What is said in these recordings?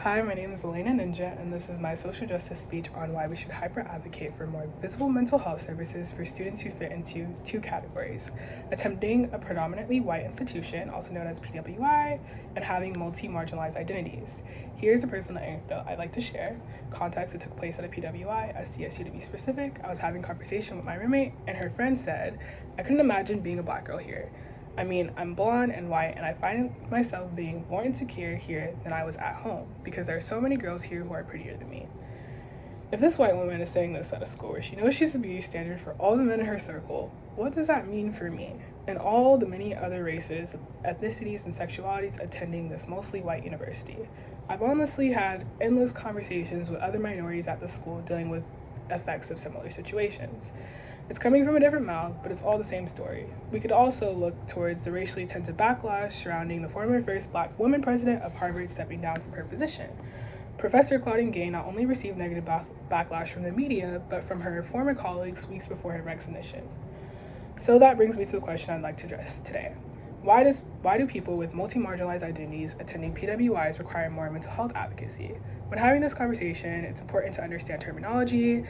Hi, my name is Elena Ninja, and this is my social justice speech on why we should hyper-advocate for more visible mental health services for students who fit into two categories: attending a predominantly white institution, also known as PWI, and having multi-marginalized identities. Here's a personal anecdote I'd like to share. Context: it took place at a PWI, SDSU to be specific. I was having a conversation with my roommate, and her friend said, "I couldn't imagine being a black girl here. I mean, I'm blonde and white, and I find myself being more insecure here than I was at home because there are so many girls here who are prettier than me." If this white woman is saying this at a school where she knows she's the beauty standard for all the men in her circle, what does that mean for me and all the many other races, ethnicities, and sexualities attending this mostly white university? I've honestly had endless conversations with other minorities at the school dealing with effects of similar situations. It's coming from a different mouth, but it's all the same story. We could also look towards the racially tinted backlash surrounding the former first black woman president of Harvard stepping down from her position. Professor Claudine Gay not only received negative backlash from the media, but from her former colleagues weeks before her resignation. So that brings me to the question I'd like to address today. Why do people with multi-marginalized identities attending PWIs require more mental health advocacy? When having this conversation, it's important to understand terminology.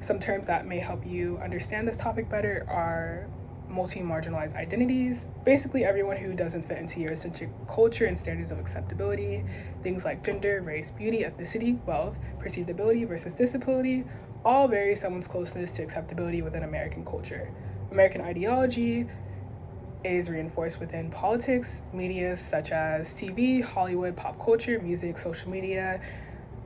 Some terms that may help you understand this topic better are multi-marginalized identities, basically everyone who doesn't fit into Eurocentric culture and standards of acceptability, things like gender, race, beauty, ethnicity, wealth, perceived ability versus disability, all vary someone's closeness to acceptability within American culture. American ideology is reinforced within politics, media such as TV, Hollywood, pop culture, music, social media,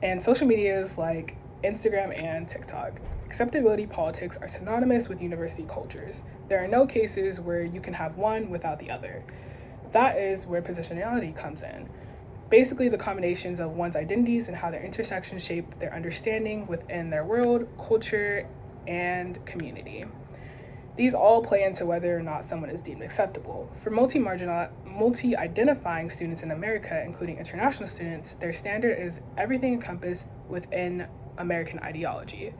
and social medias like Instagram and TikTok. Acceptability politics are synonymous with university cultures. There are no cases where you can have one without the other. That is where positionality comes in. Basically, the combinations of one's identities and how their intersections shape their understanding within their world, culture, and community. These all play into whether or not someone is deemed acceptable. For multi-identifying students in America, including international students, their standard is everything encompassed within American ideology.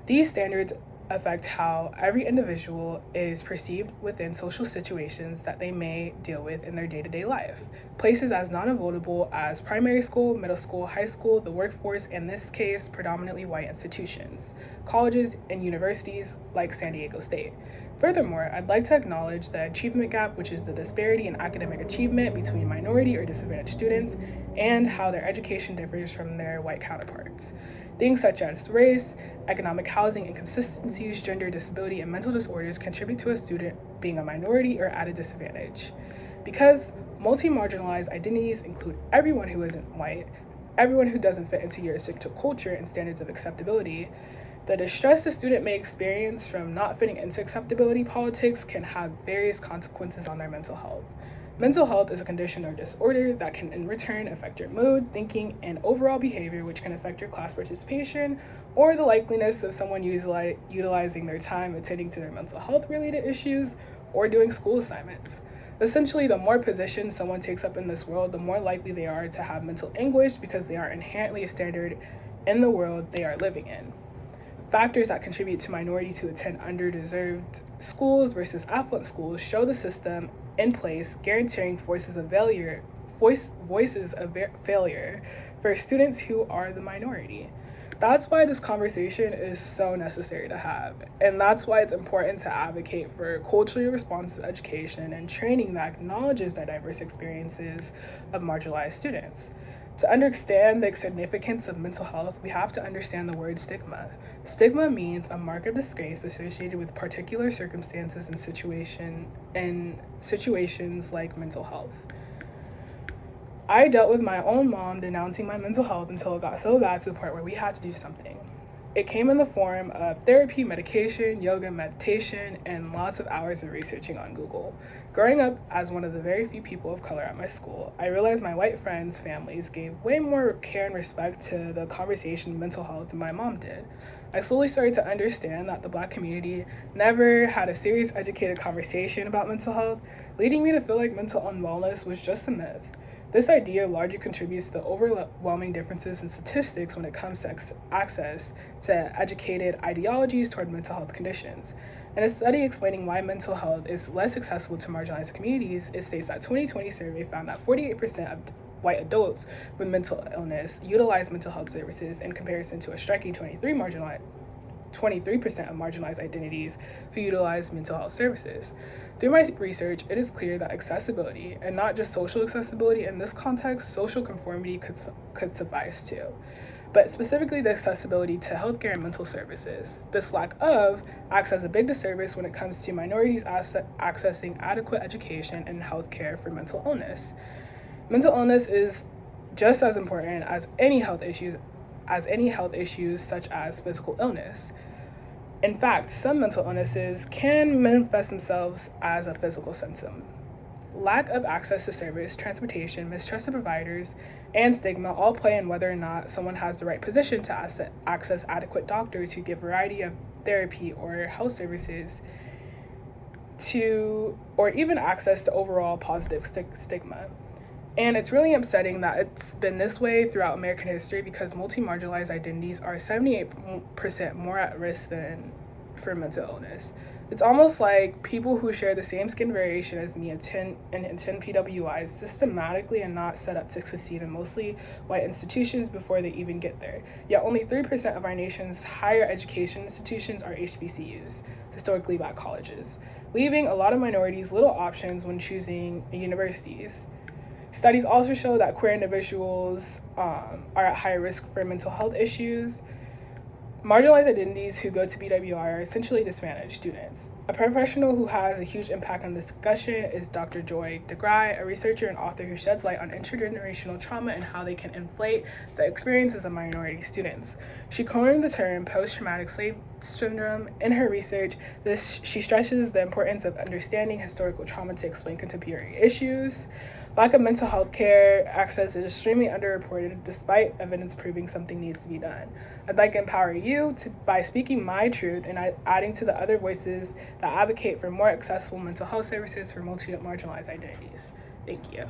These standards affect how every individual is perceived within social situations that they may deal with in their day-to-day life. Places as non-avoidable as primary school, middle school, high school, the workforce, in this case, predominantly white institutions, colleges, and universities like San Diego State. Furthermore, I'd like to acknowledge the achievement gap, which is the disparity in academic achievement between minority or disadvantaged students and how their education differs from their white counterparts. Things such as race, economic housing inconsistencies, gender, disability, and mental disorders contribute to a student being a minority or at a disadvantage. Because multi-marginalized identities include everyone who isn't white, everyone who doesn't fit into Eurocentric culture and standards of acceptability, the distress the student may experience from not fitting into acceptability politics can have various consequences on their mental health. Mental health is a condition or disorder that can in return affect your mood, thinking, and overall behavior, which can affect your class participation or the likeliness of someone utilizing their time attending to their mental health related issues or doing school assignments. Essentially, the more positions someone takes up in this world, the more likely they are to have mental anguish because they are inherently a standard in the world they are living in. Factors that contribute to minority to attend underdeserved schools versus affluent schools show the system in place guaranteeing voices of failure for students who are the minority. That's why this conversation is so necessary to have, and that's why it's important to advocate for culturally responsive education and training that acknowledges the diverse experiences of marginalized students. To understand the significance of mental health, we have to understand the word stigma. Stigma means a mark of disgrace associated with particular circumstances and situations like mental health. I dealt with my own mom denouncing my mental health until it got so bad to the point where we had to do something. It came in the form of therapy, medication, yoga, meditation, and lots of hours of researching on Google. Growing up as one of the very few people of color at my school, I realized my white friends' families gave way more care and respect to the conversation of mental health than my mom did. I slowly started to understand that the Black community never had a serious, educated conversation about mental health, leading me to feel like mental unwellness was just a myth. This idea largely contributes to the overwhelming differences in statistics when it comes to access to educated ideologies toward mental health conditions. In a study explaining why mental health is less accessible to marginalized communities, it states that 2020 survey found that 48% of white adults with mental illness utilize mental health services in comparison to a striking 23% of marginalized identities who utilize mental health services. Through my research, it is clear that accessibility, and not just social accessibility in this context, social conformity could suffice too. But specifically the accessibility to healthcare and mental services. This lack of acts as a big disservice when it comes to minorities accessing adequate education and healthcare for mental illness. Mental illness is just as important as any health issues such as physical illness. In fact, some mental illnesses can manifest themselves as a physical symptom. Lack of access to service, transportation, mistrust of providers, and stigma all play in whether or not someone has the right position to access adequate doctors who give a variety of therapy or health services or even access to overall positive stigma. And it's really upsetting that it's been this way throughout American history because multi-marginalized identities are 78% more at risk than for mental illness. It's almost like people who share the same skin variation as me attend PWIs systematically and not set up to succeed in mostly white institutions before they even get there. Yet only 3% of our nation's higher education institutions are HBCUs, historically black colleges, leaving a lot of minorities little options when choosing universities. Studies also show that queer individuals are at higher risk for mental health issues. Marginalized identities who go to BWI are essentially disadvantaged students. A professional who has a huge impact on this discussion is Dr. Joy DeGruy, a researcher and author who sheds light on intergenerational trauma and how they can inflate the experiences of minority students. She coined the term post-traumatic slave syndrome. In her research, she stresses the importance of understanding historical trauma to explain contemporary issues. Lack of mental health care access is extremely underreported despite evidence proving something needs to be done. I'd like to empower you by speaking my truth and adding to the other voices that advocate for more accessible mental health services for multi-marginalized identities. Thank you.